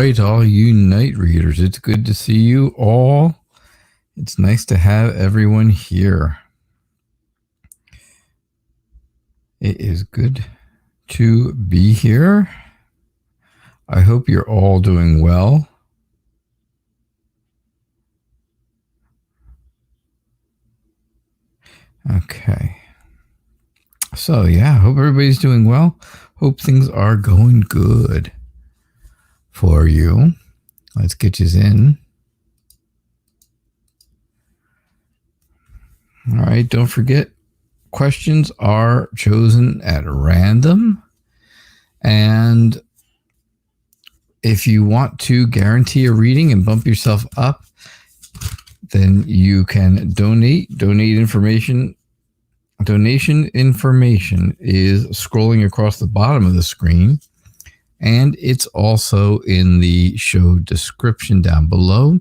right, all you night readers, it's good to see you all. It's nice to have everyone here. It is good to be here. I hope you're all doing well. Okay. So, yeah, hope everybody's doing well. Hope things are going good for you. Let's get you in. All right, don't forget, questions are chosen at random. And if you want to guarantee a reading and bump yourself up, then you can donate. Donation information is scrolling across the bottom of the screen. And it's also in the show description down below.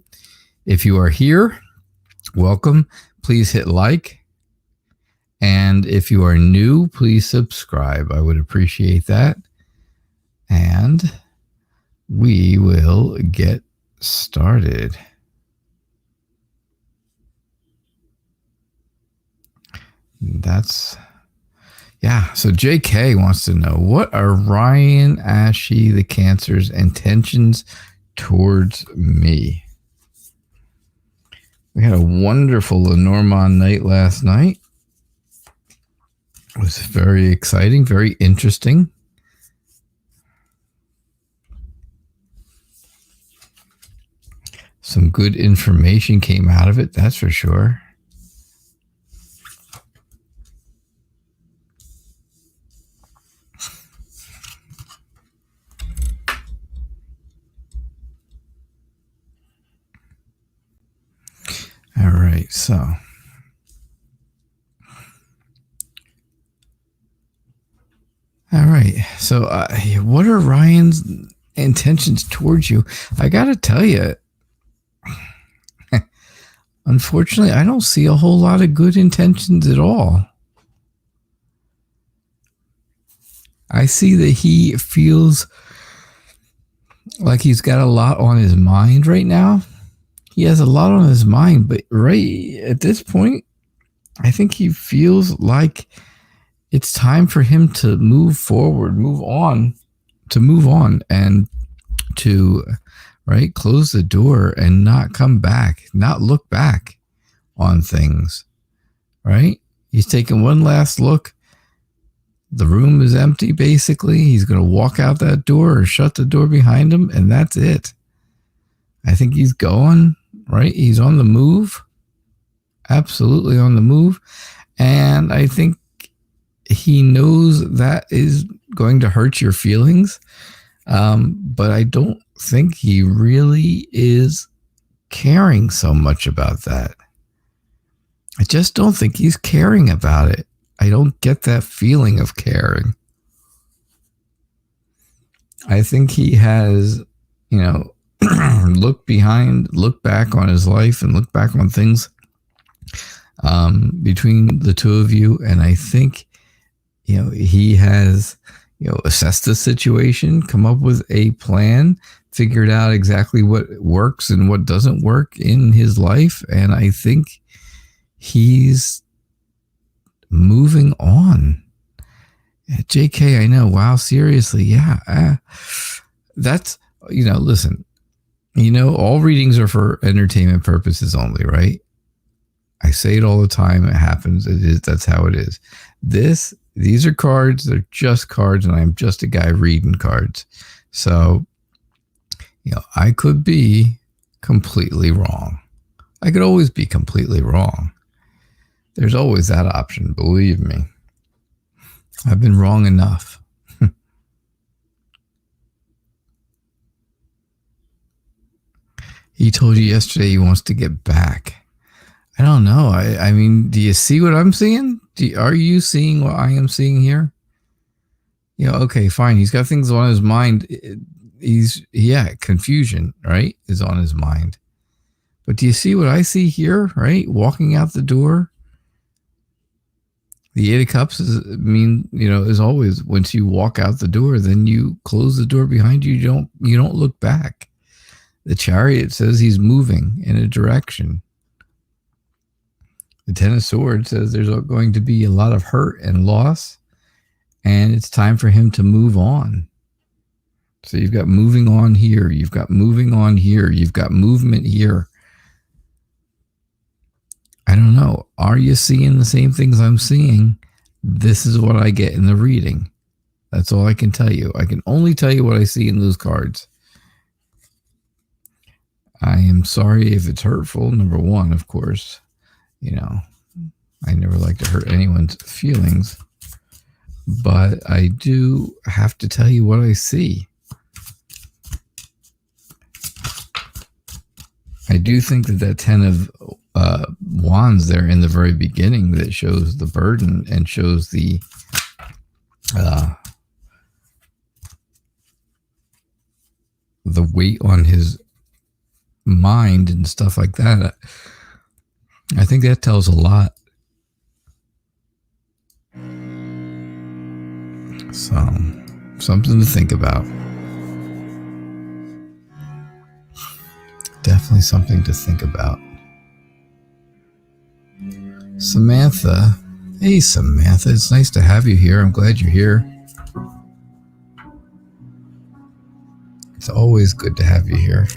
If you are here, welcome. Please hit like. And if you are new, please subscribe. I would appreciate that. And we will get started. So JK wants to know, what are Ryan, Ashy, the Cancer's intentions towards me? We had a wonderful Lenormand night last night. It was very exciting, very interesting. Some good information came out of it, that's for sure. All right, so what are Ryan's intentions towards you? I gotta tell you, unfortunately, I don't see a whole lot of good intentions at all. I see that he feels like he's got a lot on his mind right now. He has a lot on his mind, but right at this point, I think he feels like it's time for him to move forward, move on, and to close the door and not come back, not look back on things, right? He's taking one last look. The room is empty, basically. He's going to walk out that door or shut the door behind him, and that's it. I think he's going, right? He's on the move, absolutely on the move. And I think he knows that is going to hurt your feelings. But I don't think he really is caring so much about that. I just don't think he's caring about it. I don't get that feeling of caring. I think he has, look back on his life and look back on things between the two of you. And I think, he has, assessed the situation, come up with a plan, figured out exactly what works and what doesn't work in his life. And I think he's moving on. JK, I know. Wow, seriously. Yeah. That's, listen, all readings are for entertainment purposes only, right? I say it all the time. It happens. That's how it is. These are cards. They're just cards, and I'm just a guy reading cards. So, I could be completely wrong. I could always be completely wrong. There's always that option, believe me. I've been wrong enough. He told you yesterday he wants to get back. I don't know. I mean, do you see what I'm seeing? Are you seeing what I am seeing here? Okay, fine. He's got things on his mind. Confusion, right, is on his mind. But do you see what I see here, right? Walking out the door. The Eight of Cups is always, once you walk out the door, then you close the door behind you. You don't look back. The Chariot says he's moving in a direction. The Ten of Swords says there's going to be a lot of hurt and loss, and it's time for him to move on. So you've got moving on here. You've got moving on here. You've got movement here. I don't know. Are you seeing the same things I'm seeing? This is what I get in the reading. That's all I can tell you. I can only tell you what I see in those cards. I am sorry if it's hurtful. Number one, of course. You know, I never like to hurt anyone's feelings. But I do have to tell you what I see. I do think that Ten of Wands there in the very beginning that shows the burden and shows the weight on his mind and stuff like that. I think that tells a lot. So, something to think about. Definitely something to think about. Samantha. Hey, Samantha. It's nice to have you here. I'm glad you're here. It's always good to have you here.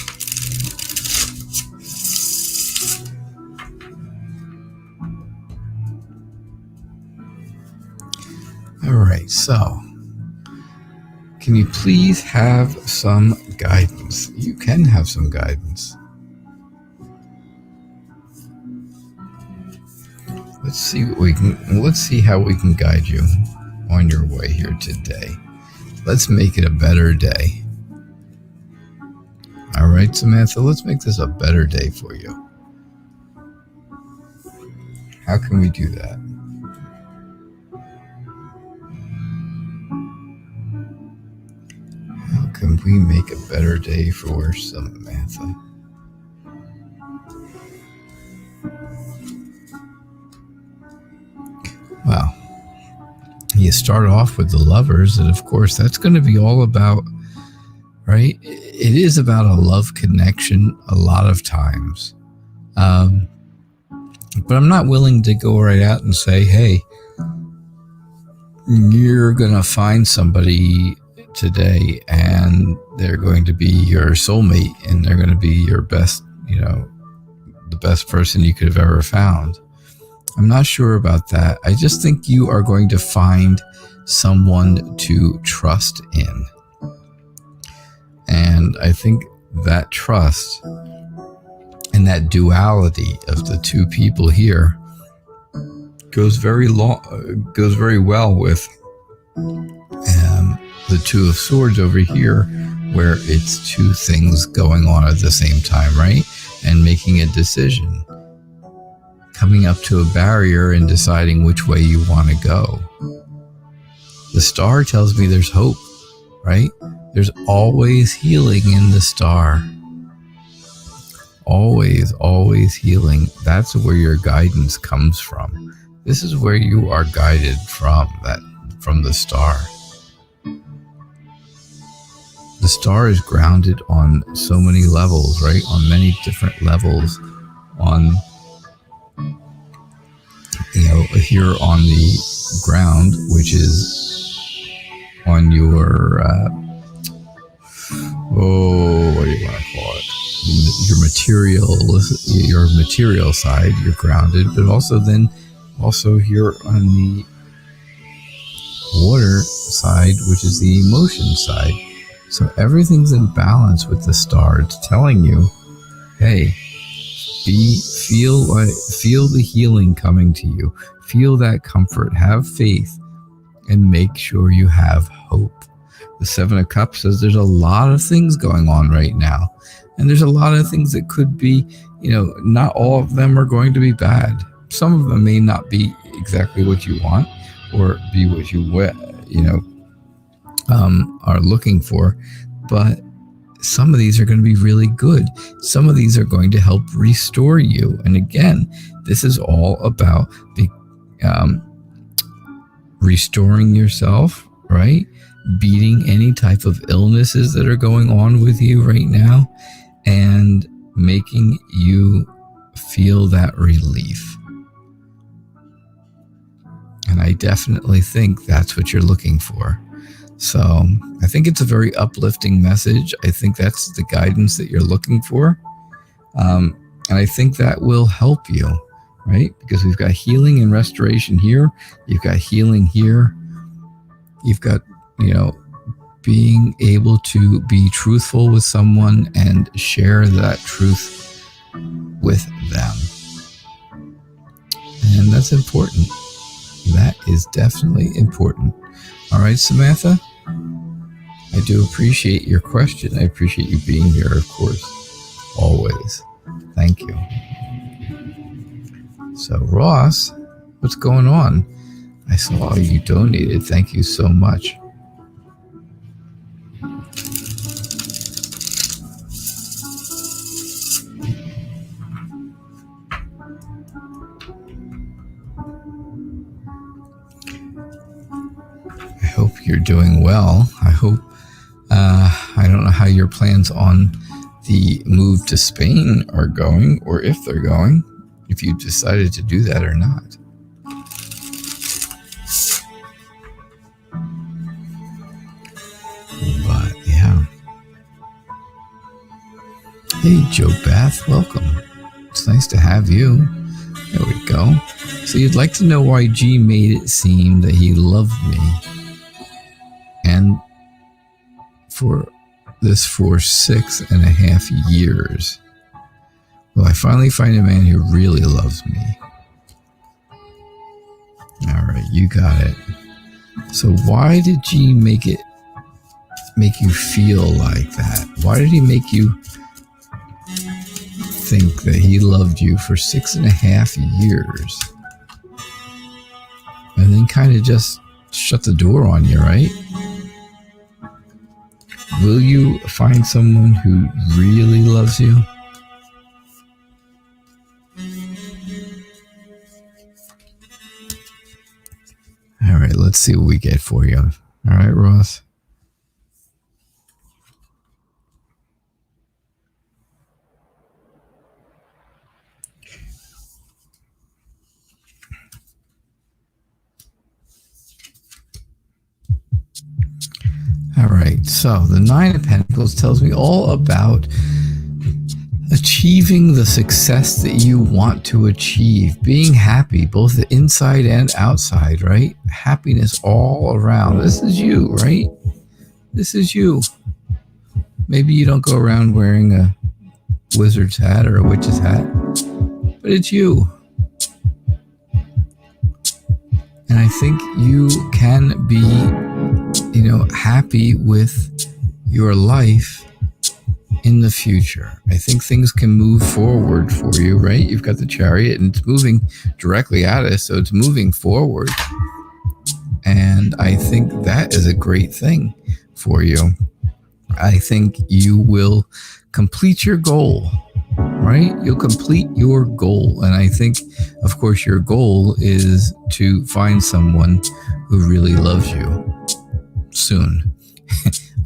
All right, so can you please have some guidance? You can have some guidance. Let's see what we can. Let's see how we can guide you on your way here today. Let's make it a better day. All right, Samantha, let's make this a better day for you. How can we do that? How can we make a better day for Samantha? Well, you start off with the Lovers, and of course, that's going to be all about, right? It is about a love connection a lot of times. But I'm not willing to go right out and say, hey, you're going to find somebody today and they're going to be your soulmate and they're going to be your best, you know, the best person you could have ever found. I'm not sure about that. I just think you are going to find someone to trust in. And I think that trust and that duality of the two people here goes very well with the Two of Swords over here, where it's two things going on at the same time, right? And making a decision, coming up to a barrier and deciding which way you want to go. The Star tells me there's hope, right? There's always healing in the Star. Always, always healing. That's where your guidance comes from. This is where you are guided from the Star. The Star is grounded on so many levels, right? On many different levels. On, you know, here on the ground, which is on your, what do you want to call it? Your material side, you're grounded, but also here on the water side, which is the emotion side. So everything's in balance with the Star. It's telling you, hey, feel the healing coming to you. Feel that comfort. Have faith, and make sure you have hope. The Seven of Cups says there's a lot of things going on right now. And there's a lot of things that could be, you know, not all of them are going to be bad. Some of them may not be exactly what you want or be what you are looking for. But some of these are going to be really good. Some of these are going to help restore you. And again, this is all about restoring yourself, right? Beating any type of illnesses that are going on with you right now. and making you feel that relief. And I definitely think that's what you're looking for. So I think it's a very uplifting message. I think that's the guidance that you're looking for. And I think that will help you, right? Because we've got healing and restoration here. You've got healing here. You've got, being able to be truthful with someone and share that truth with them. And that's important. That is definitely important. All right, Samantha, I do appreciate your question. I appreciate you being here, of course, always. Thank you. So, Ross, what's going on? I saw you donated. Thank you so much. I hope you're doing well. I hope, I don't know how your plans on the move to Spain are going, or if they're going, if you decided to do that or not. But yeah. Hey, Joe Bath, welcome. It's nice to have you. There we go. So you'd like to know why G made it seem that he loved me. And for 6.5 years. Well, I finally find a man who really loves me. All right, you got it. So why did G make you feel like that? Why did he make you think that he loved you for 6.5 years? And then kind of just shut the door on you, right? Will you find someone who really loves you? All right, let's see what we get for you. All right, Ross. All right, so the Nine of Pentacles tells me all about achieving the success that you want to achieve, being happy, both inside and outside, right? Happiness all around. This is you, right? This is you. Maybe you don't go around wearing a wizard's hat or a witch's hat, but it's you. And I think you can be, happy with your life in the future. I think things can move forward for you, right? You've got the Chariot and it's moving directly at us, so it's moving forward. And I think that is a great thing for you. I think you will complete your goal, right? You'll complete your goal. And I think, of course, your goal is to find someone who really loves you soon.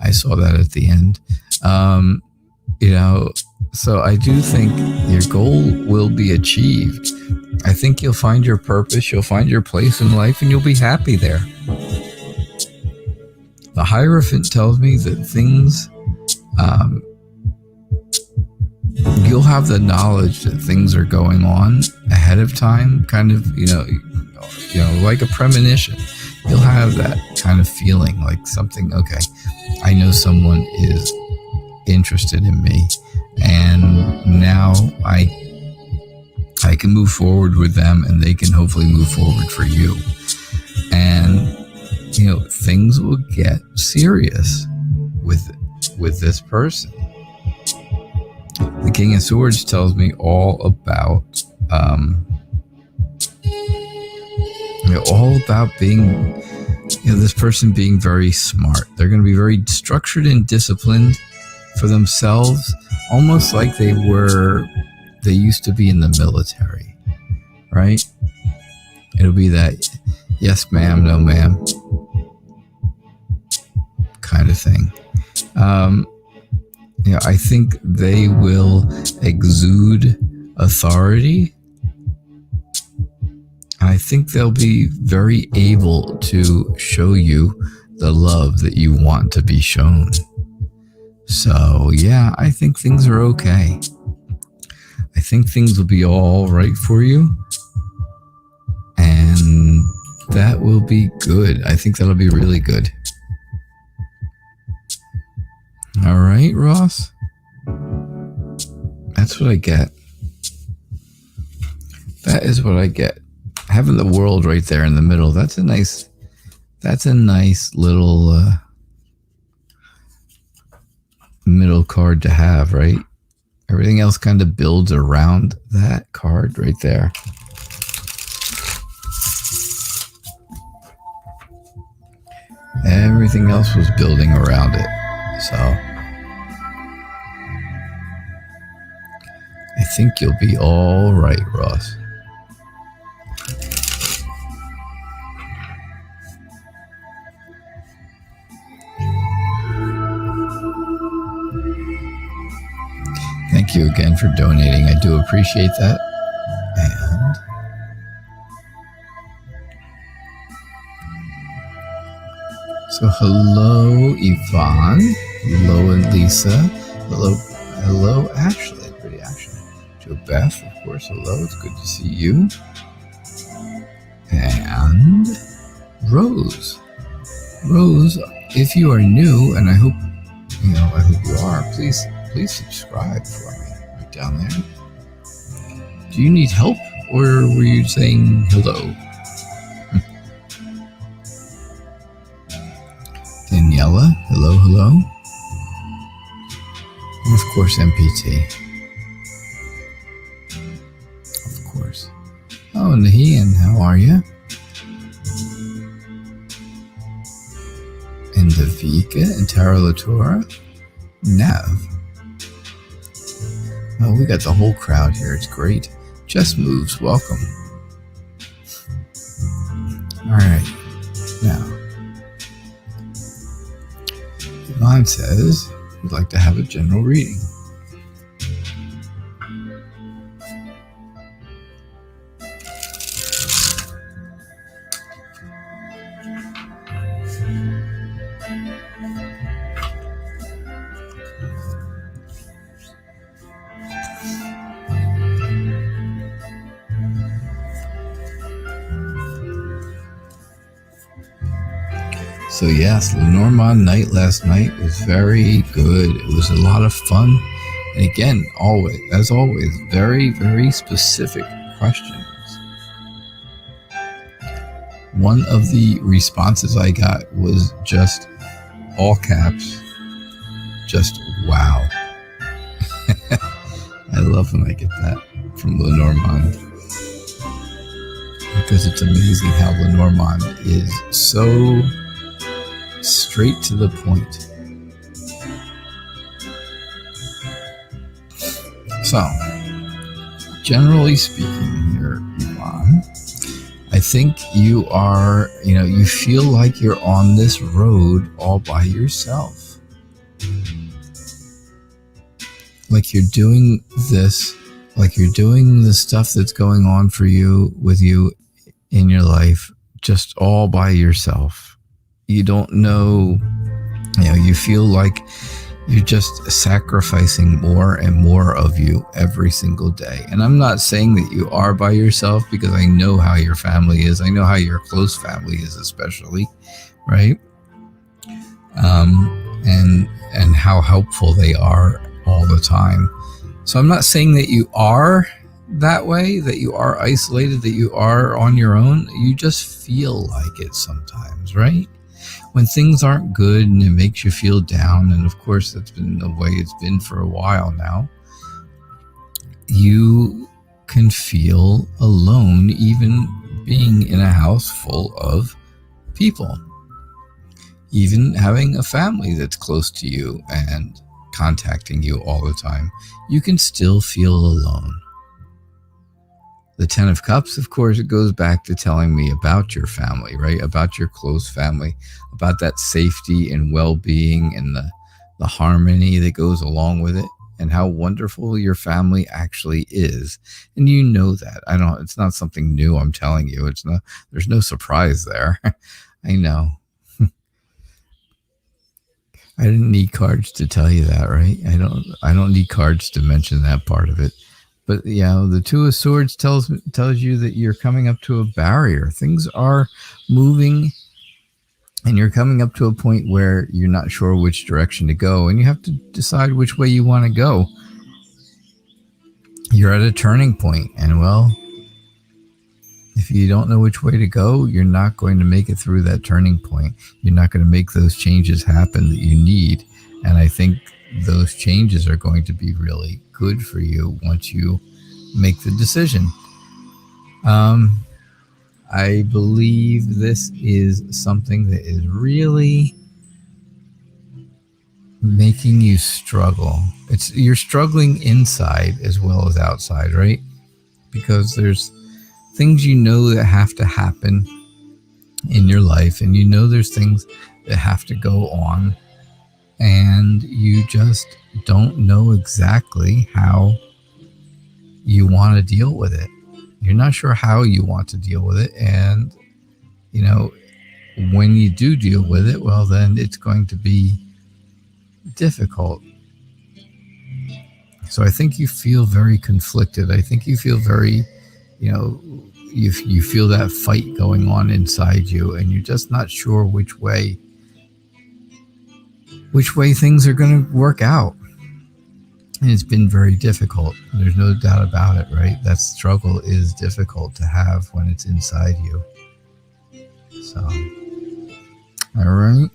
I saw that at the end. So I do think your goal will be achieved. I think you'll find your purpose, you'll find your place in life, and you'll be happy there. The Hierophant tells me that things, you'll have the knowledge that things are going on ahead of time, kind of, like a premonition. You'll have that kind of feeling like something, okay, I know someone is interested in me, and now I can move forward with them, and they can hopefully move forward for you. And things will get serious with this person. The King of Swords tells me all about being, this person being very smart. They're going to be very structured and disciplined for themselves, almost like they used to be in the military, right? It'll be that yes ma'am, no ma'am kind of thing. I think they will exude authority. I think they'll be very able to show you the love that you want to be shown. So, yeah, I think things are okay. I think things will be all right for you. And that will be good. I think that'll be really good. All right, Ross. That's what I get. That is what I get. Having the world right there in the middle, that's a nice little middle card to have, right? Everything else kind of builds around that card right there. Everything else was building around it. So I think you'll be all right, Ross. Thank you again for donating. I do appreciate that. And so hello, Yvonne. Hello, Lisa. Hello, Ashley. Pretty Ashley. Joe Beth, of course. Hello. It's good to see you. And Rose. Rose, if you are new, and I hope you are, please subscribe for me right down there. Do you need help, or were you saying hello? Daniela, hello. And of course, MPT. Of course. Oh, Nahian, how are you? And Davika and Tara Latora. Nav. Oh, we got the whole crowd here. It's great. Just Moves, welcome. All right. Now, Yvonne says we'd like to have a general reading. So yes, Lenormand night last night was very good. It was a lot of fun. And again, as always, very, very specific questions. One of the responses I got was just all caps, just wow. I love when I get that from Lenormand, because it's amazing how Lenormand is so straight to the point. So, generally speaking here, Yvonne, I think you are, you feel like you're on this road all by yourself. Like you're doing this, like you're doing the stuff that's going on for you, with you in your life, just all by yourself. You don't know, you feel like you're just sacrificing more and more of you every single day. And I'm not saying that you are by yourself, because I know how your family is. I know how your close family is, especially, right? And how helpful they are all the time. So I'm not saying that you are that way, that you are isolated, that you are on your own. You just feel like it sometimes, right? When things aren't good and it makes you feel down, and of course that's been the way it's been for a while now, you can feel alone, even being in a house full of people. Even having a family that's close to you and contacting you all the time, you can still feel alone. The 10 of Cups, of course, it goes back to telling me about your family, right? About your close family, about that safety and well-being and the the harmony that goes along with it, and how wonderful your family actually is. And you know that. It's not something new I'm telling you. There's no surprise there. I know. I didn't need cards to tell you that, right? I don't need cards to mention that part of it. But the Two of Swords tells you that you're coming up to a barrier. Things are moving, and you're coming up to a point where you're not sure which direction to go, and you have to decide which way you want to go. You're at a turning point, and if you don't know which way to go, you're not going to make it through that turning point. You're not going to make those changes happen that you need. And I think those changes are going to be really good for you once you make the decision. I believe this is something that is really making you struggle. You're struggling inside as well as outside, right? Because there's things that have to happen in your life, and there's things that have to go on, and you just don't know exactly how you want to deal with it. You're not sure how you want to deal with it, and when you do deal with it, well, then it's going to be difficult. So I think you feel very conflicted. I think you feel very, you feel that fight going on inside you, and you're just not sure which way things are going to work out. And it's been very difficult. There's no doubt about it, right? That struggle is difficult to have when it's inside you. So, all right,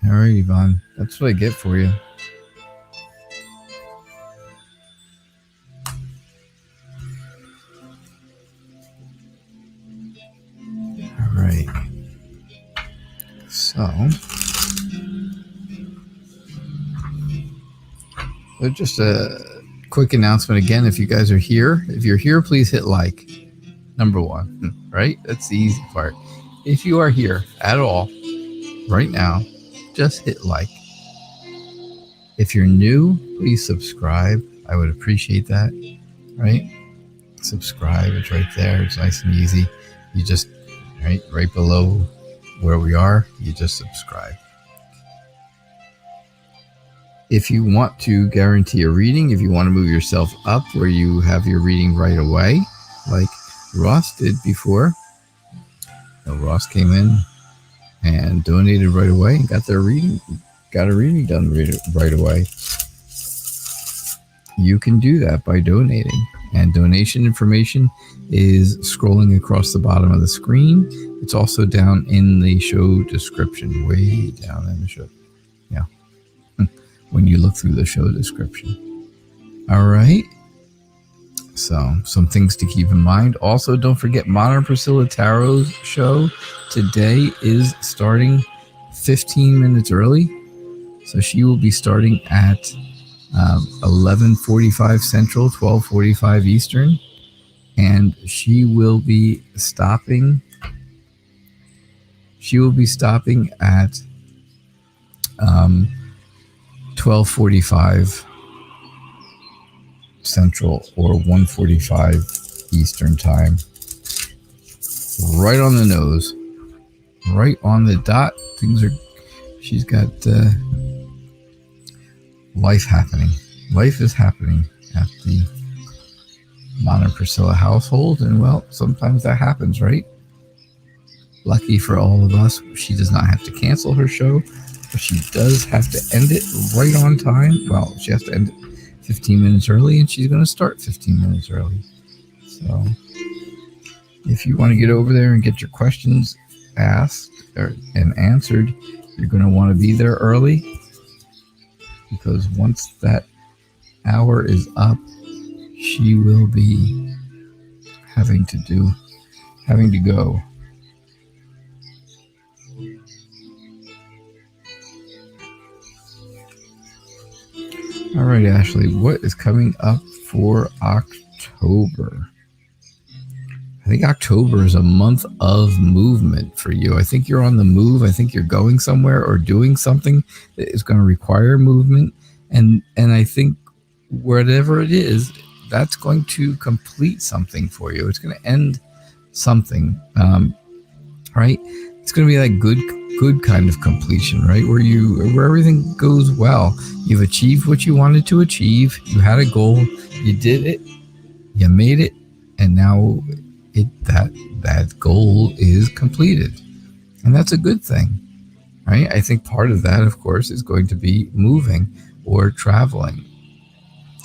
Yvonne, that's what I get for you. All right. So just a quick announcement again. If you guys are here, if you're here, please hit like. Number one, right? That's the easy part. If you are here at all right now, just hit like. If you're new, please subscribe. I would appreciate that, right? Subscribe. It's right there. It's nice and easy. You just, right below where we are, you just subscribe. If you want to guarantee a reading, if you want to move yourself up where you have your reading right away, like Ross did before. Ross came in and donated right away and got a reading done right away. You can do that by donating, and donation information is scrolling across the bottom of the screen. It's also down in the show description, way down in the show. Yeah. When you look through the show description. All right. So some things to keep in mind. Also, don't forget Modern Priscilla Tarot's show today is starting 15 minutes early. So she will be starting at 11:45 Central, 12:45 Eastern. And she will be stopping at 12:45 Central or 1:45 Eastern time. Right on the nose, right on the dot. She's got life happening. Life is happening at the Modern Priscilla household, and sometimes that happens, right? Lucky for all of us, she does not have to cancel her show, but she does have to end it right on time. Well, she has to end it 15 minutes early, and she's going to start 15 minutes early. So if you want to get over there and get your questions asked and answered, you're going to want to be there early, because once that hour is up, she will be having to go. All right, Ashley, what is coming up for October? I think October is a month of movement for you. I think you're on the move. I think you're going somewhere or doing something that is going to require movement. And I think whatever it is, that's going to complete something for you. It's going to end something, right? It's going to be that good kind of completion, right? Where everything goes well. You've achieved what you wanted to achieve. You had a goal. You did it. You made it. And now that goal is completed, and that's a good thing, right? I think part of that, of course, is going to be moving or traveling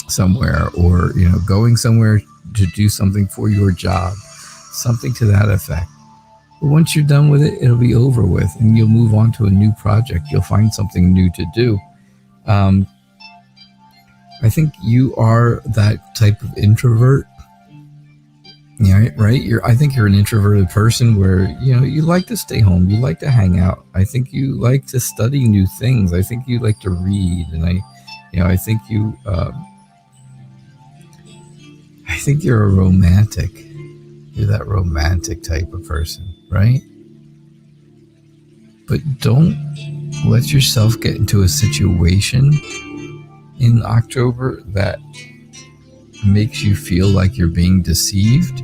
somewhere, or going somewhere to do something for your job, something to that effect. But once you're done with it, it'll be over with, and you'll move on to a new project. You'll find something new to do. I think you are that type of introvert. Yeah, right. I think you're an introverted person where you like to stay home. You like to hang out. I think you like to study new things. I think you like to read, and I think you. I think you're a romantic. You're that romantic type of person, right? But don't let yourself get into a situation in October that makes you feel like you're being deceived,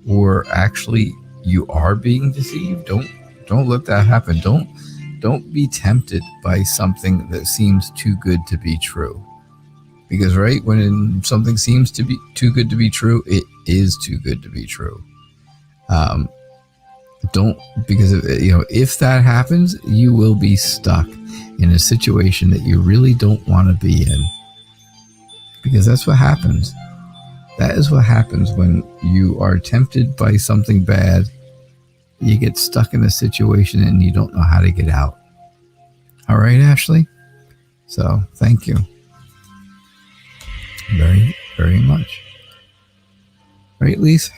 or actually you are being deceived. Don't let that happen. Don't be tempted by something that seems too good to be true. Because right when something seems to be too good to be true, it is too good to be true. Because if that happens, you will be stuck in a situation that you really don't want to be in. Because that's what happens. That is what happens when you are tempted by something bad. You get stuck in a situation and you don't know how to get out. All right, Ashley? So, thank you. Very, very much. Right, Lise?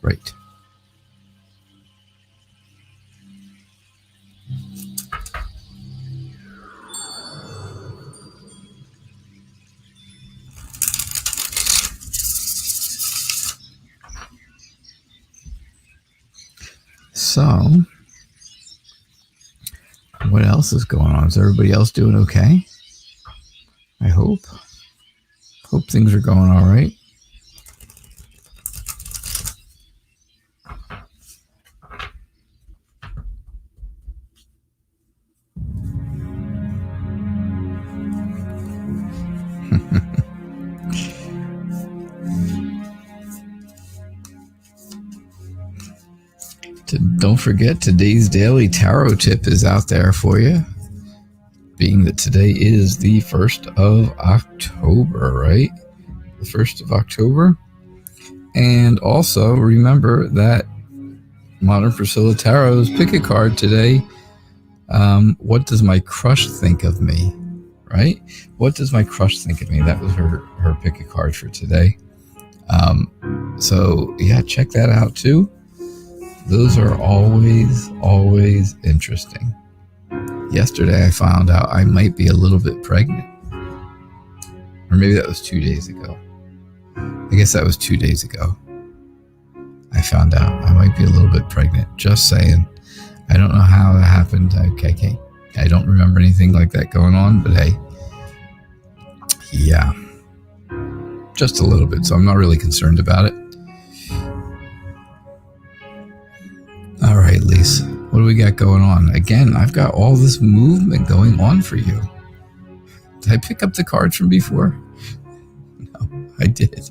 Right. So, what else is going on? Is everybody else doing okay? I hope. Hope things are going all right. Don't forget, today's daily tarot tip is out there for you, being that today is the 1st of October, right? The 1st of October. And also remember that Modern Priscilla Tarot's pick a card today. What does my crush think of me? Right? What does my crush think of me? That was her pick a card for today. So yeah, check that out too. Those are always interesting. Yesterday I found out I might be a little bit pregnant. Or maybe that was 2 days ago. I guess that was 2 days ago. I found out I might be a little bit pregnant. Just saying. I don't know how that happened. I don't remember anything like that going on, but hey. Yeah. Just a little bit, so I'm not really concerned about it. All right, Lise, what do we got going on? Again, I've got all this movement going on for you. Did I pick up the cards from before? No, I did.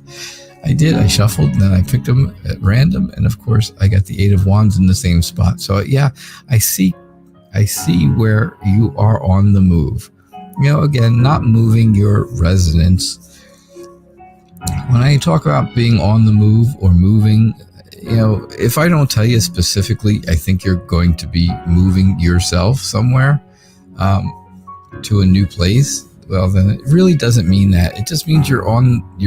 I shuffled, and then I picked them at random, and of course, I got the 8 of Wands in the same spot. So yeah, I see where you are on the move. Again, not moving your residence. When I talk about being on the move or moving, if I don't tell you specifically, I think you're going to be moving yourself somewhere to a new place. Well, then it really doesn't mean that. It just means you're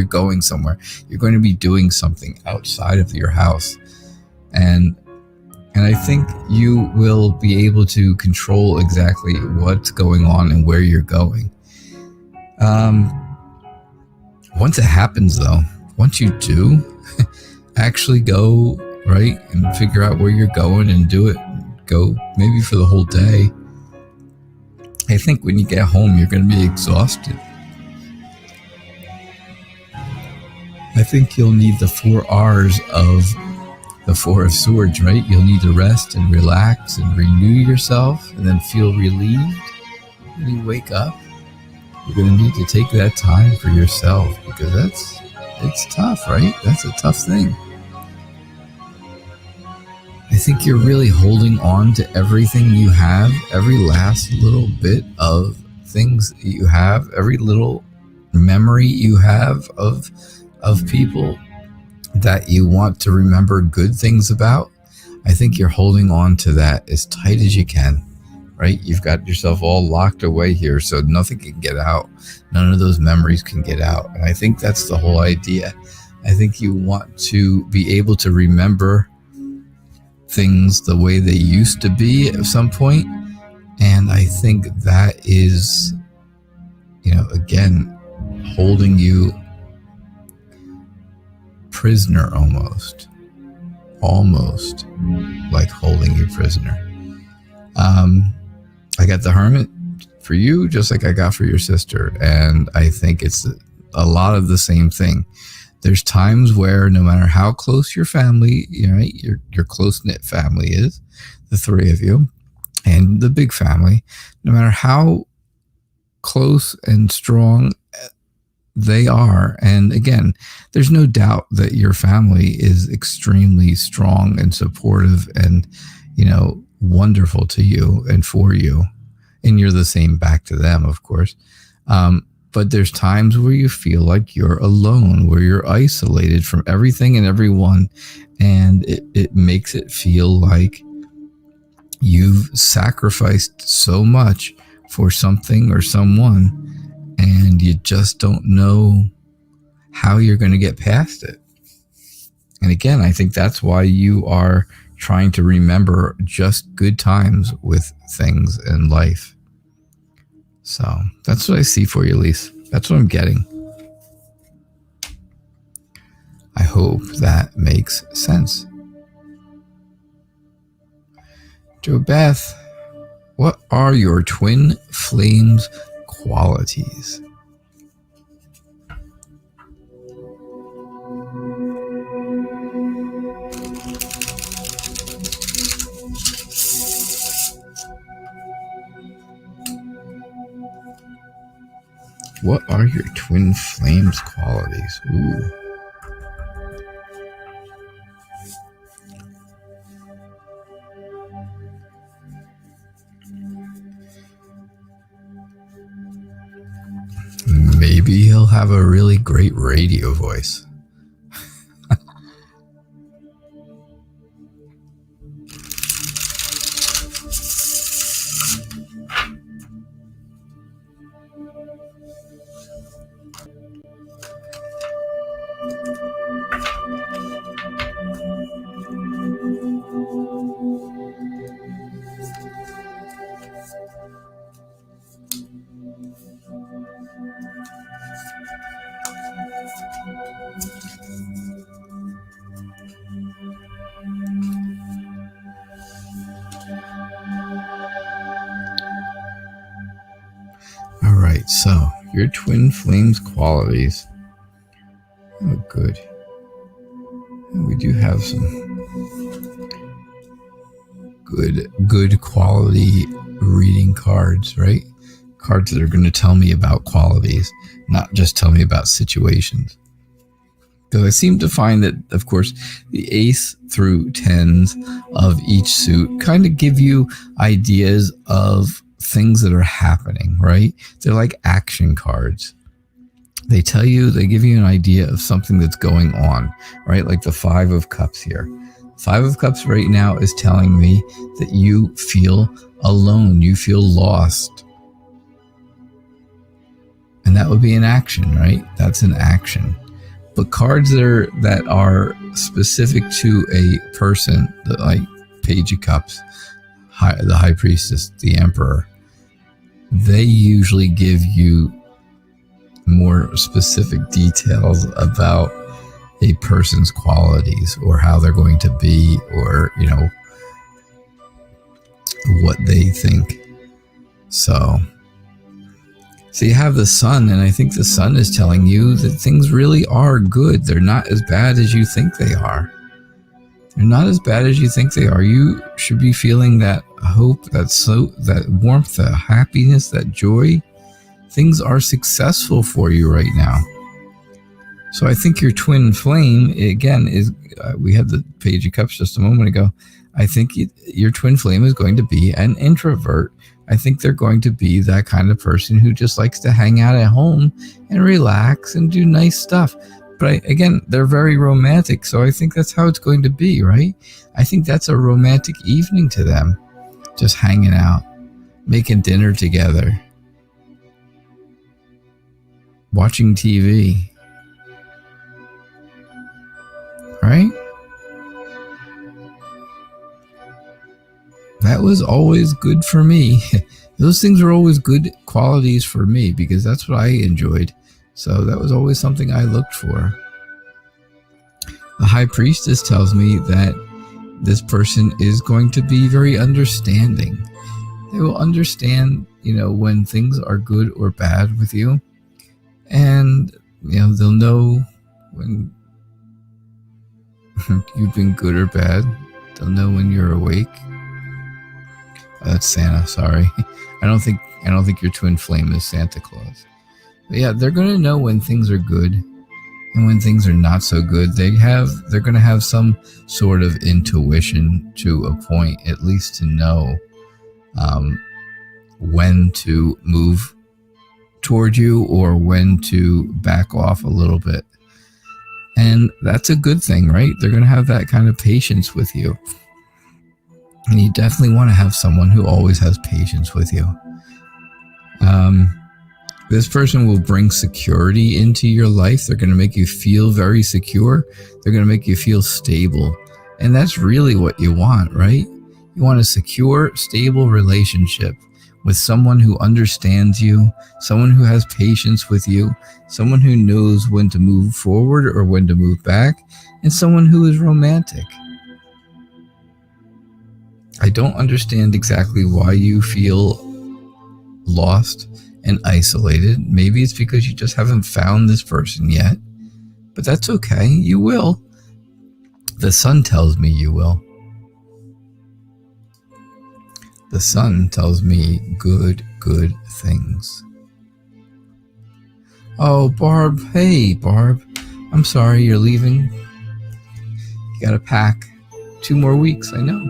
going somewhere. You're going to be doing something outside of your house. And I think you will be able to control exactly what's going on and where you're going. Once it happens, though, once you do actually go right? And figure out where you're going and do it. Go maybe for the whole day. I think when you get home, you're going to be exhausted. I think you'll need the 4 R's of the 4 of Swords, right? You'll need to rest and relax and renew yourself and then feel relieved when you wake up. You're going to need to take that time for yourself because it's tough, right? That's a tough thing. I think you're really holding on to everything you have, every last little bit of things that you have, every little memory you have of people that you want to remember good things about. I think you're holding on to that as tight as you can, right? You've got yourself all locked away here, so nothing can get out. None of those memories can get out. And I think that's the whole idea. I think you want to be able to remember things the way they used to be at some point. And I think that is, again, holding you prisoner almost like holding you prisoner. I got the Hermit for you just like I got for your sister, and I think it's a lot of the same thing. There's times where no matter how close your family, your close-knit family is, the 3 of you and the big family, no matter how close and strong they are. And again, there's no doubt that your family is extremely strong and supportive and, wonderful to you and for you. And you're the same back to them, of course. But there's times where you feel like you're alone, where you're isolated from everything and everyone. And it makes it feel like you've sacrificed so much for something or someone, and you just don't know how you're going to get past it. And again, I think that's why you are trying to remember just good times with things in life. So that's what I see for you, Lise. That's what I'm getting. I hope that makes sense. Jo Beth, what are your twin flames qualities? What are your twin flames qualities? Ooh. Maybe he'll have a really great radio voice. So, your twin flames qualities. Oh, good. And we do have some good quality reading cards, right? Cards that are going to tell me about qualities, not just tell me about situations. Because I seem to find that, of course, the ace through tens of each suit kind of give you ideas of things that are happening, right? They're like action cards. They give you an idea of something that's going on, right? Like the 5 of Cups here. 5 of Cups right now is telling me that you feel alone, you feel lost. And that would be an action, right? That's an action. But cards that are specific to a person, like Page of Cups, the High Priestess, the Emperor, they usually give you more specific details about a person's qualities or how they're going to be, or, you know, what they think. So you have the sun, and I think the sun is telling you that things really are good. They're not as bad as you think they are. They're not as bad as you think they are. You should be feeling that hope, that warmth, that happiness, that joy. Things are successful for you right now. So I think your twin flame, again, is, we had the Page of Cups just a moment ago. I think your twin flame is going to be an introvert. I think they're going to be that kind of person who just likes to hang out at home and relax and do nice stuff. But again, they're very romantic, so I think that's how it's going to be, right? I think that's a romantic evening to them. Just hanging out, making dinner together, watching TV, right? That was always good for me. Those things were always good qualities for me because that's what I enjoyed. So that was always something I looked for. The High Priestess tells me that this person is going to be very understanding. They will understand, you know, when things are good or bad with you. And, you know, they'll know when you've been good or bad. They'll know when you're awake. That's Santa, sorry. I don't think your twin flame is Santa Claus. But yeah, they're going to know when things are good and when things are not so good. They're going to have some sort of intuition to a point, at least to know when to move toward you or when to back off a little bit. And that's a good thing, right? They're going to have that kind of patience with you. And you definitely want to have someone who always has patience with you. This person will bring security into your life. They're going to make you feel very secure. They're going to make you feel stable. And that's really what you want, right? You want a secure, stable relationship with someone who understands you, someone who has patience with you, someone who knows when to move forward or when to move back, and someone who is romantic. I don't understand exactly why you feel lost and isolated. Maybe it's because you just haven't found this person yet, but that's okay. You will. The sun tells me you will. The sun tells me good things. Oh, Barb. Hey, Barb. I'm sorry you're leaving. You gotta pack 2 more weeks, I know.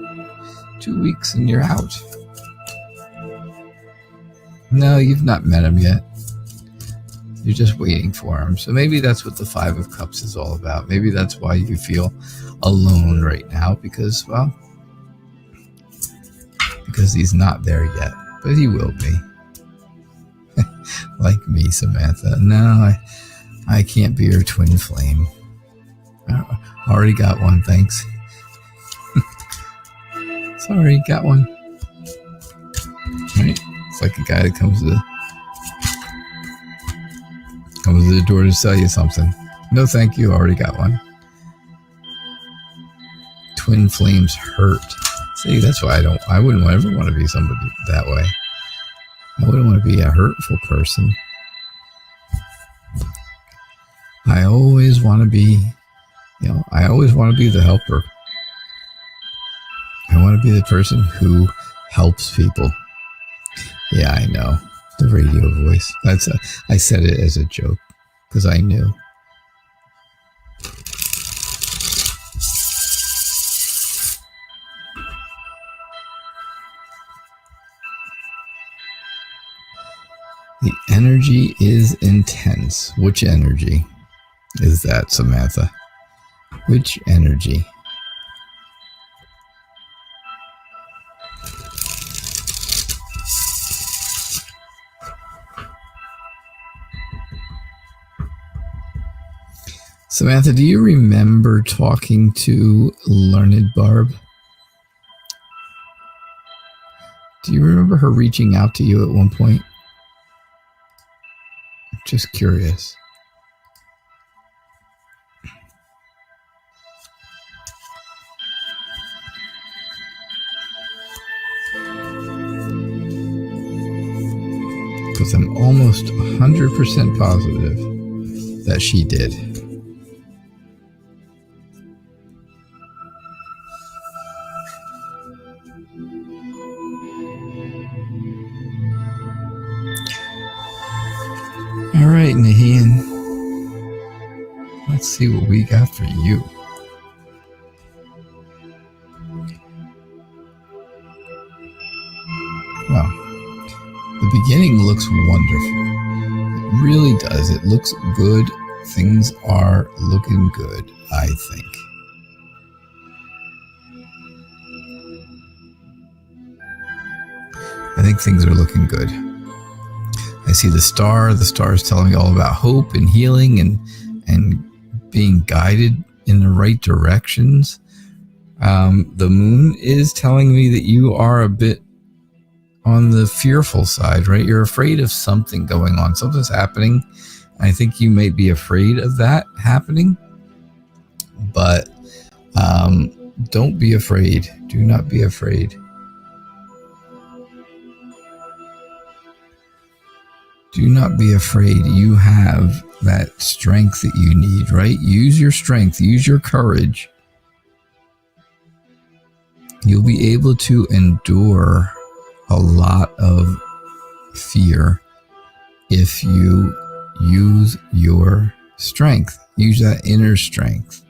2 weeks and you're out. No, you've not met him yet. You're just waiting for him. So maybe that's what the 5 of Cups is all about. Maybe that's why you feel alone right now, because he's not there yet. But he will be. Like me, Samantha. No, I can't be your twin flame. Already got one, thanks. Sorry, got one. Right? It's like a guy that comes to the door to sell you something. No, thank you. Already got one. Twin flames hurt. See, that's why I wouldn't ever want to be somebody that way. I wouldn't want to be a hurtful person. I always want to be, I always want to be the helper. I want to be the person who helps people. Yeah, I know. The radio voice. I said it as a joke because I knew. The energy is intense. Which energy is that, Samantha? Which energy? Samantha, do you remember talking to Learned Barb? Do you remember her reaching out to you at one point? Just curious. because I'm almost 100% positive that she did. All right, Nahian. Let's see what we got for you. Well, the beginning looks wonderful. It really does. It looks good. Things are looking good, I think. I think things are looking good. I see the star. The star is telling me all about hope and healing and being guided in the right directions. The moon is telling me that you are a bit on the fearful side, right? You're afraid of something going on. Something's happening. I think you may be afraid of that happening. But don't be afraid. Do not be afraid. Do not be afraid. You have that strength that you need, right? Use your strength. Use your courage. You'll be able to endure a lot of fear if you use your strength. Use that inner strength.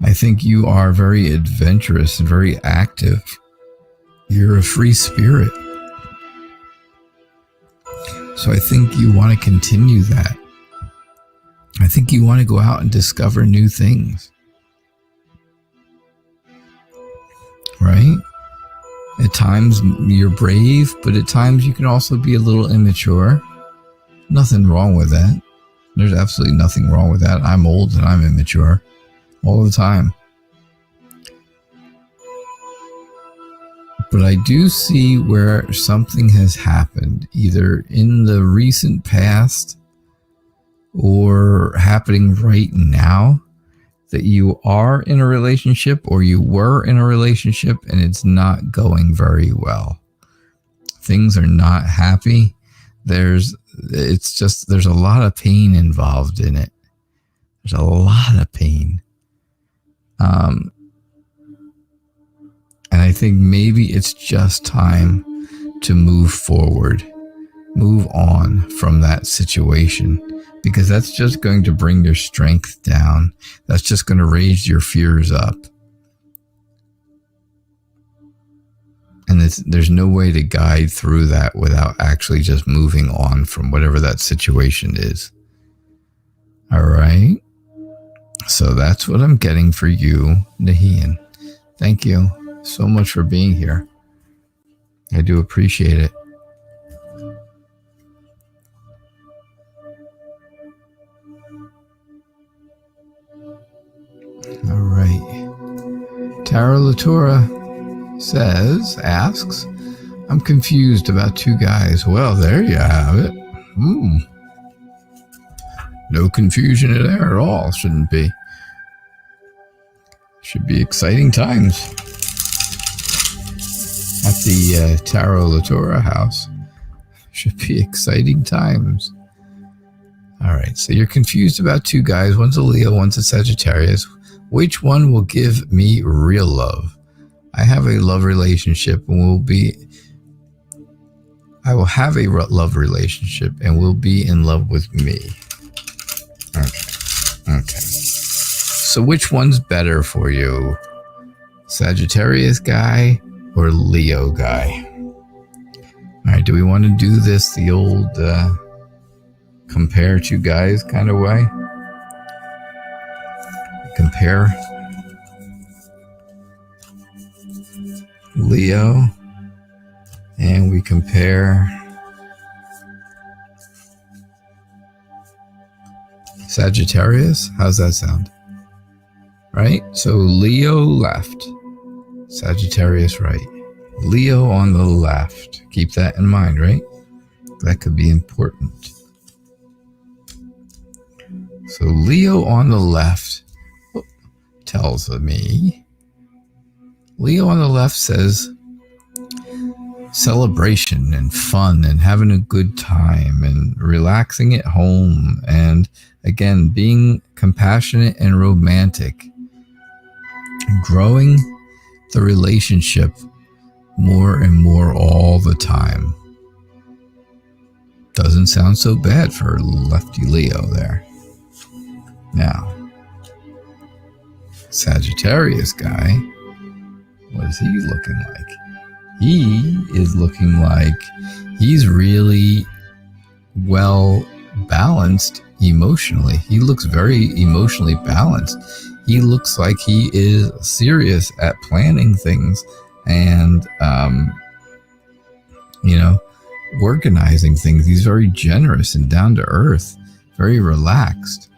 I think you are very adventurous and very active. You're a free spirit. So I think you want to continue that. I think you want to go out and discover new things. Right? At times you're brave, but at times you can also be a little immature. Nothing wrong with that. There's absolutely nothing wrong with that. I'm old and I'm immature all the time. But I do see where something has happened, either in the recent past or happening right now, that you are in a relationship or you were in a relationship and it's not going very well. Things are not happy. There's a lot of pain involved in it. There's a lot of pain. And I think maybe it's just time to move forward, move on from that situation, because that's just going to bring your strength down. That's just going to raise your fears up. And there's no way to guide through that without actually just moving on from whatever that situation is. All right. So that's what I'm getting for you, Nahian. Thank you so much for being here. I do appreciate it. All right. Tara Latura asks, I'm confused about two guys. Well, there you have it. No confusion there at all. Shouldn't be. Should be exciting times at the Taro Latora house. Should be exciting times. All right, so you're confused about two guys. One's a Leo, one's a Sagittarius. Which one will give me real love? I have a love relationship and I will have a love relationship and will be in love with me. Okay. So which one's better for you? Sagittarius guy or Leo guy? All right, do we want to do this the old compare two guys kind of way? Compare Leo and we compare Sagittarius. How's that sound? Right? So Leo left, Sagittarius right. Leo on the left. Keep that in mind, right? That could be important. So Leo on the left tells me, Leo on the left says, celebration and fun and having a good time and relaxing at home, and again being compassionate and romantic, growing the relationship more and more all the time. Doesn't sound so bad for lefty Leo there. Now, Sagittarius guy, what is he looking like? He is looking like he's really well balanced emotionally. He looks very emotionally balanced. He looks like he is serious at planning things and, organizing things. He's very generous and down to earth, very relaxed.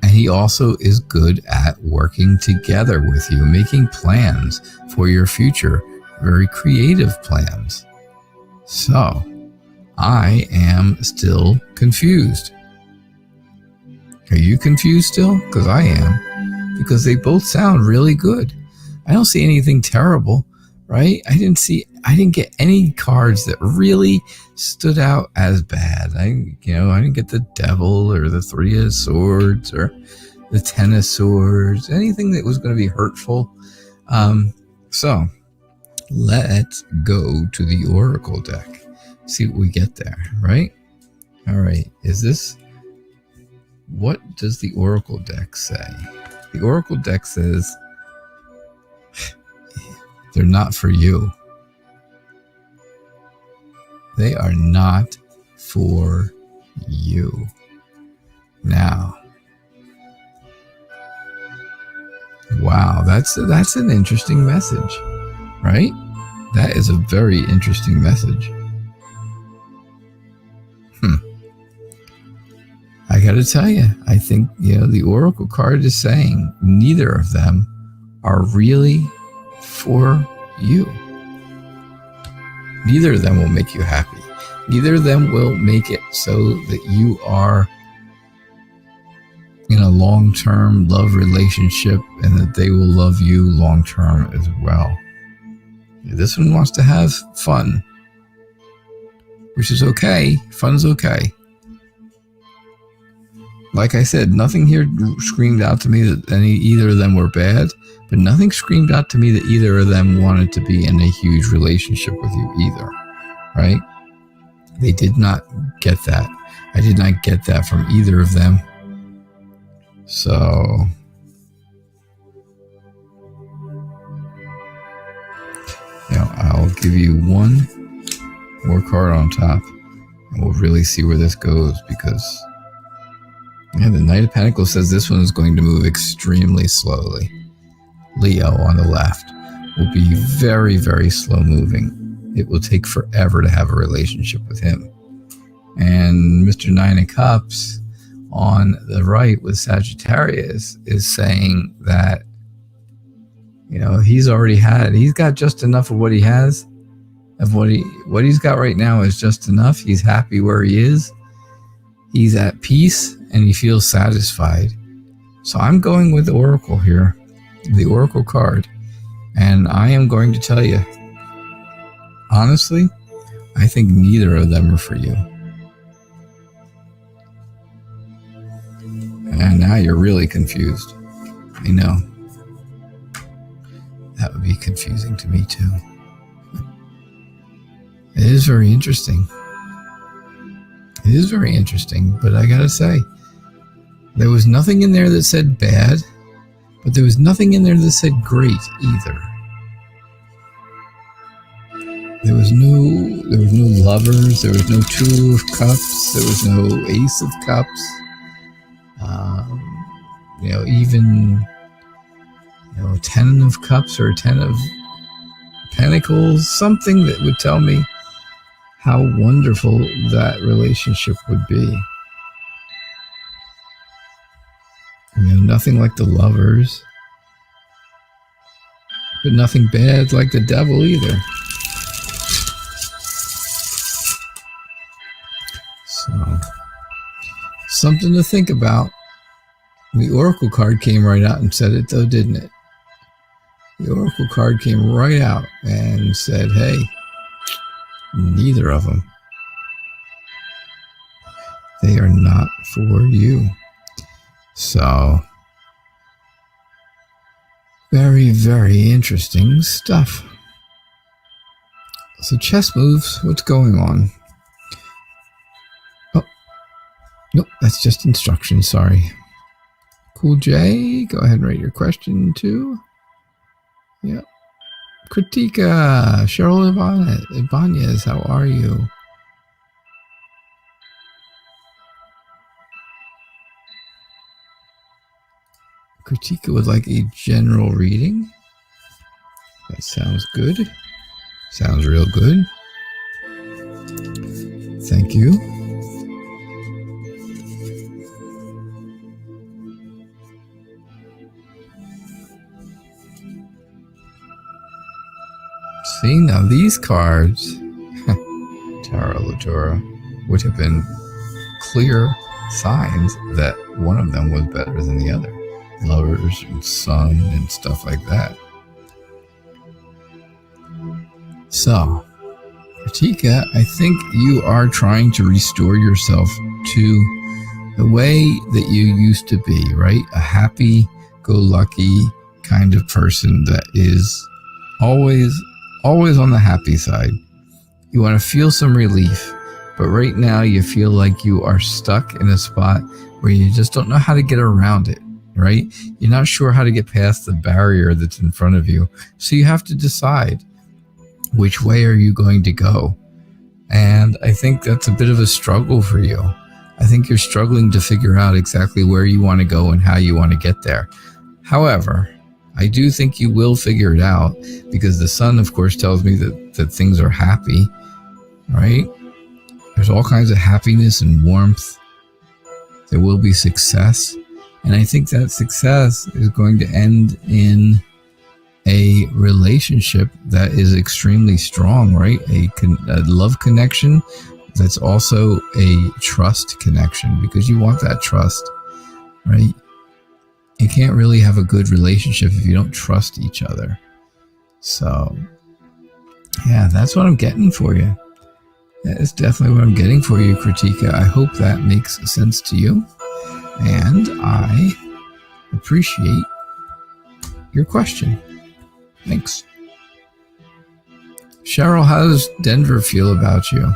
And he also is good at working together with you, making plans for your future, very creative plans. So, I am still confused. Are you confused still? Because I am. Because they both sound really good. I don't see anything terrible, right? I didn't get any cards that really stood out as bad. I didn't get the Devil or the Three of Swords or the Ten of Swords, anything that was going to be hurtful. So let's go to the Oracle deck. See what we get there, right? All right. What does the Oracle deck say? The Oracle deck says, they're not for you. They are not for you. Now, wow, that's an interesting message, right? That is a very interesting message. I got to tell you, I think, the Oracle card is saying neither of them are really for you. Neither of them will make you happy. Neither of them will make it so that you are in a long-term love relationship and that they will love you long-term as well. This one wants to have fun, which is okay. Fun's okay. Like I said, nothing here screamed out to me that either of them were bad, but nothing screamed out to me that either of them wanted to be in a huge relationship with you either, right? They did not get that. I did not get that from either of them. So, I'll give you one more card on top, and we'll really see where this goes, because the Knight of Pentacles says this one is going to move extremely slowly. Leo on the left will be very, very slow moving. It will take forever to have a relationship with him. And Mr. Nine of Cups on the right with Sagittarius is saying that, he's got just enough of what he has. Of what he's got right now is just enough. He's happy where he is. He's at peace and he feels satisfied. So I'm going with Oracle here, the Oracle card. And I am going to tell you, honestly, I think neither of them are for you. And now you're really confused. I know. That would be confusing to me too. It is very interesting. It is very interesting, but I gotta say, there was nothing in there that said bad, but there was nothing in there that said great either. There was no lovers, there was no Two of Cups, there was no Ace of Cups. Even 10 of Cups or 10 of Pentacles, something that would tell me how wonderful that relationship would be. Nothing like the Lovers, but nothing bad like the Devil either. So, something to think about. The Oracle card came right out and said it though, didn't it? The Oracle card came right out and said, hey, Neither of them. They are not for you. So, very, very interesting stuff. So chess moves, what's going on? Oh, nope, that's just instructions, sorry. Cool J, go ahead and write your question too. Yep. Kritika, Cheryl Ibanez, how are you? Kritika would like a general reading. That sounds good. Sounds real good. Thank you. See, now these cards, Tarot Latura, would have been clear signs that one of them was better than the other. Lovers and Sun and stuff like that. So, Pratika, I think you are trying to restore yourself to the way that you used to be, right? A happy-go-lucky kind of person that is always on the happy side. You want to feel some relief, but right now you feel like you are stuck in a spot where you just don't know how to get around it, right? You're not sure how to get past the barrier that's in front of you. So you have to decide, which way are you going to go? And I think that's a bit of a struggle for you. I think you're struggling to figure out exactly where you want to go and how you want to get there. However, I do think you will figure it out, because the sun, of course, tells me that things are happy, right? There's all kinds of happiness and warmth. There will be success. And I think that success is going to end in a relationship that is extremely strong, right? A love connection that's also a trust connection, because you want that trust, right? You can't really have a good relationship if you don't trust each other. So, yeah, that's what I'm getting for you. That is definitely what I'm getting for you, Kritika. I hope that makes sense to you. And I appreciate your question. Thanks. Cheryl, how does Denver feel about you?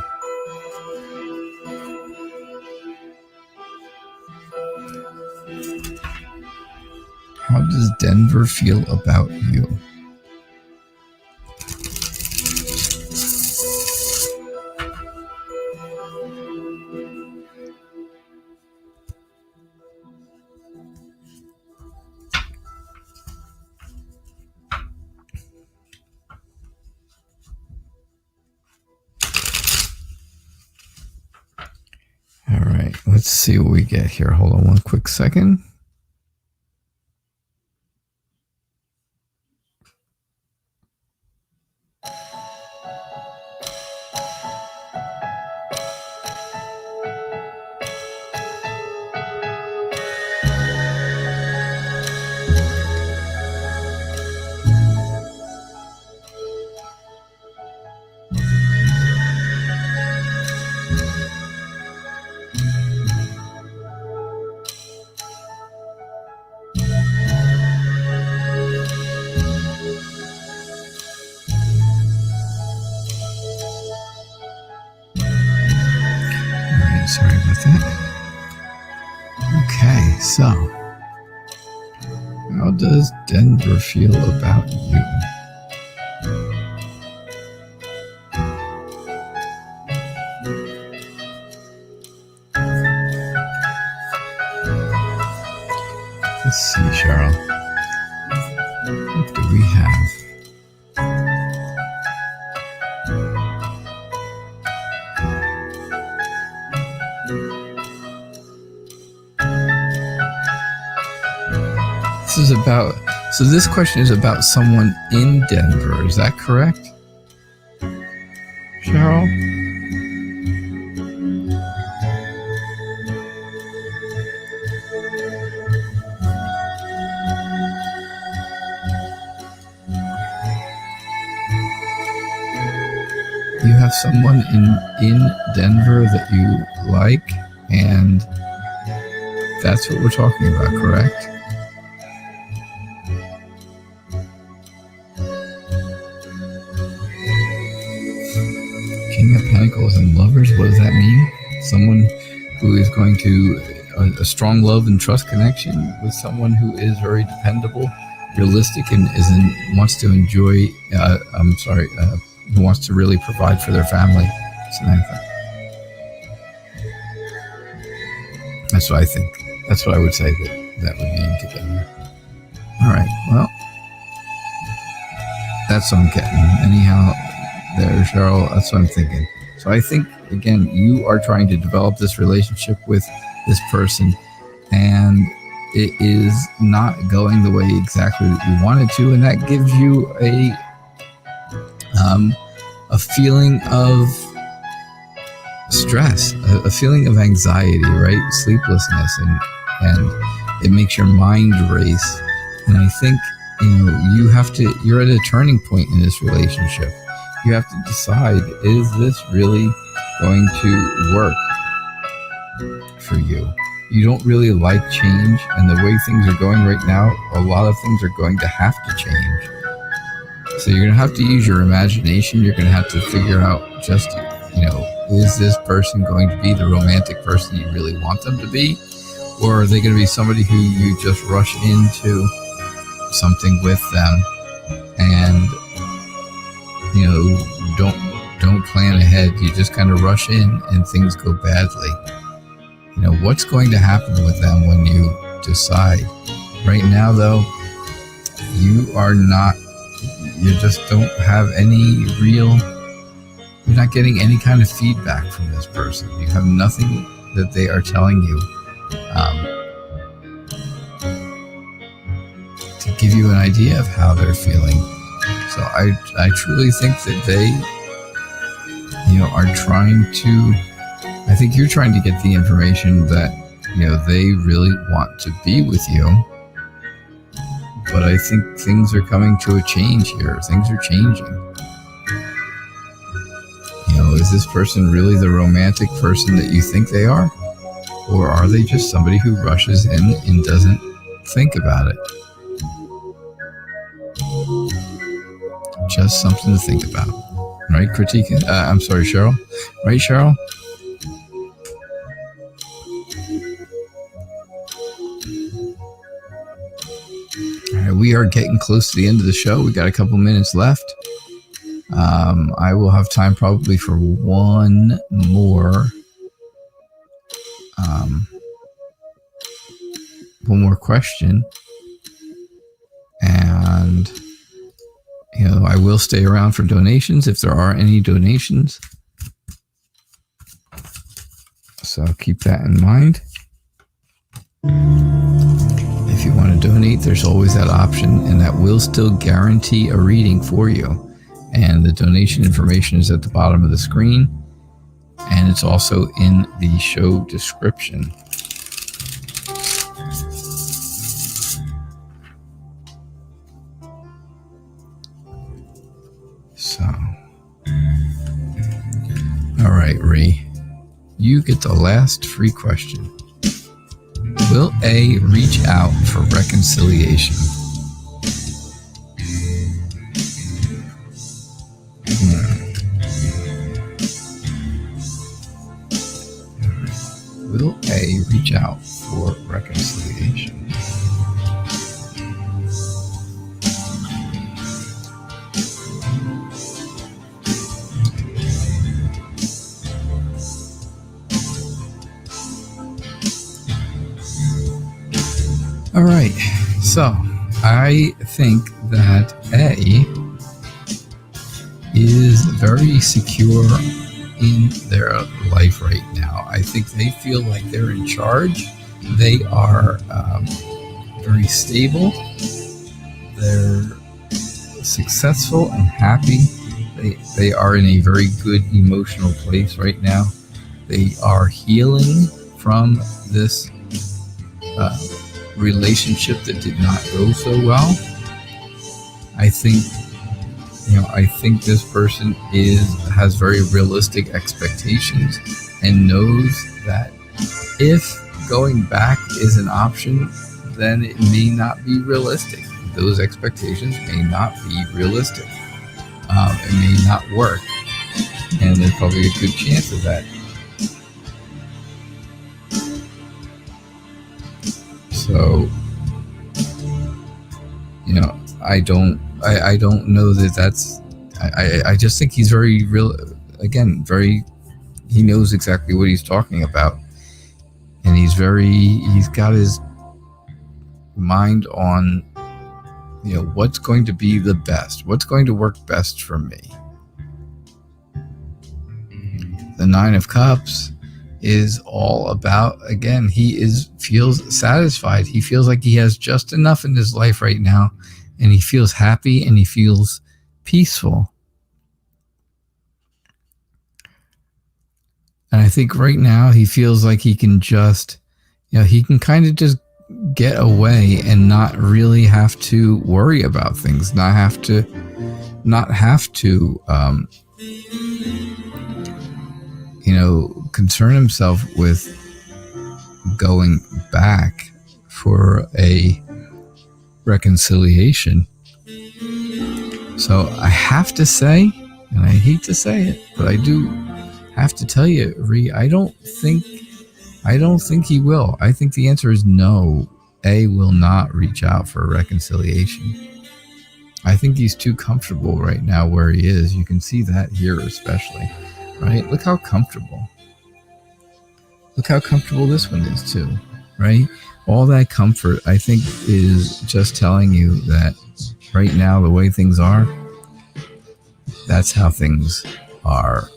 How does Denver feel about you? All right, let's see what we get here. Hold on one quick second. Sorry about that. Okay, so how does Denver feel about you? Let's see, Cheryl. What do we have? So this question is about someone in Denver. Is that correct, Cheryl? You have someone in Denver that you like, and that's what we're talking about, correct? King of Pentacles and Lovers, what does that mean? Someone who is going to a strong love and trust connection with someone who is very dependable, realistic, and wants to enjoy. Who wants to really provide for their family. Samantha. That's what I think. That's what I would say that would mean together. All right. Well, that's what I'm getting. Anyhow, there, Cheryl. That's what I'm thinking. So I think, again, you are trying to develop this relationship with this person, and it is not going the way exactly that you wanted to, and that gives you a feeling of stress, a feeling of anxiety, right? Sleeplessness, and it makes your mind race. And I think, you're at a turning point in this relationship. You have to decide, is this really going to work for you? You don't really like change, and the way things are going right now, a lot of things are going to have to change. So you're going to have to use your imagination. You're going to have to figure out just, is this person going to be the romantic person you really want them to be? Or are they going to be somebody who you just rush into something with them and, don't plan ahead. You just kind of rush in and things go badly. What's going to happen with them when you decide? Right now, though, you just don't have you're not getting any kind of feedback from this person. You have nothing that they are telling you to give you an idea of how they're feeling. So I truly think that they, are trying to, I think you're trying to get the information that, they really want to be with you. But I think things are coming to a change here. Things are changing. Is this person really the romantic person that you think they are? Or are they just somebody who rushes in and doesn't think about it? Just something to think about. Right, Critique? I'm sorry, Cheryl. Right, Cheryl? All right, we are getting close to the end of the show. We got a couple minutes left. I will have time probably for one more question, and I will stay around for donations if there are any donations, so keep that in mind. If you want to donate, there's always that option, and that will still guarantee a reading for you. And the donation information is at the bottom of the screen, and it's also in the show description. So, all right, Ree, you get the last free question. Will A reach out for reconciliation? Will A reach out for reconciliation? All right, so I think that A is very secure in their life right now. I think they feel like they're in charge. They are very stable. They're successful and happy. They are in a very good emotional place right now. They are healing from this relationship that did not go so well. I think I think this person has very realistic expectations and knows that if going back is an option, then it may not be realistic. Those expectations may not be realistic. It may not work. And there's probably a good chance of that. So, I don't know that that's, I just think he's very real, again, he knows exactly what he's talking about. And he's got his mind on, what's going to be the best, what's going to work best for me. The Nine of Cups is all about, again, he feels satisfied. He feels like he has just enough in his life right now, and he feels happy and he feels peaceful. And I think right now he feels like he can just, he can kind of just get away and not really have to worry about things, not have to concern himself with going back for a reconciliation. So I have to say, and I hate to say it, but I do have to tell you, Ree, I don't think he will. I think the answer is no. A will not reach out for a reconciliation. I think he's too comfortable right now where he is. You can see that here especially, right? Look how comfortable. Look how comfortable this one is too, right? All that comfort, I think, is just telling you that right now, the way things are, that's how things are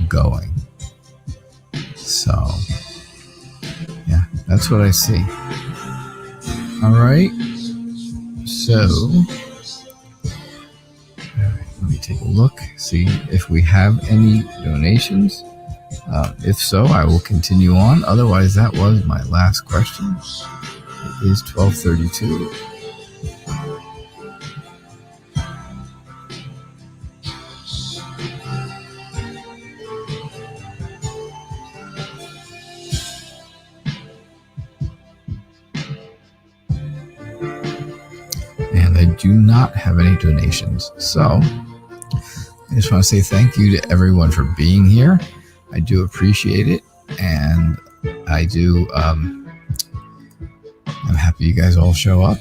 going. So, yeah, that's what I see. All right. So, let me take a look, see if we have any donations. If so, I will continue on. Otherwise, that was my last question. It is 12:32. And I do not have any donations. So, I just want to say thank you to everyone for being here. I do appreciate it, and I do, I'm happy you guys all show up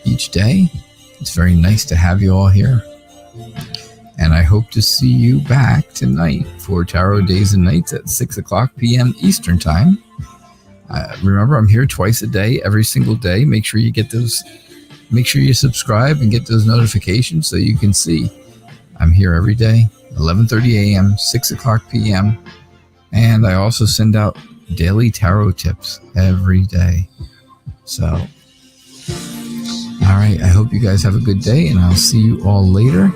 each day. It's very nice to have you all here, and I hope to see you back tonight for Tarot Days and Nights at 6:00 p.m. Eastern Time. Remember, I'm here twice a day, every single day. Make sure you subscribe and get those notifications so you can see I'm here every day, 11:30 a.m., 6:00 p.m., and I also send out daily tarot tips every day. So, all right, I hope you guys have a good day, and I'll see you all later.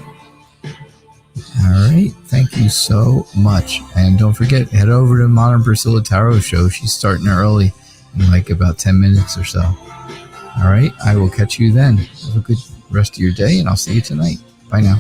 All right, thank you so much. And don't forget, head over to Modern Priscilla Tarot Show. She's starting early in like about 10 minutes or so. All right, I will catch you then. Have a good rest of your day, and I'll see you tonight. Bye now.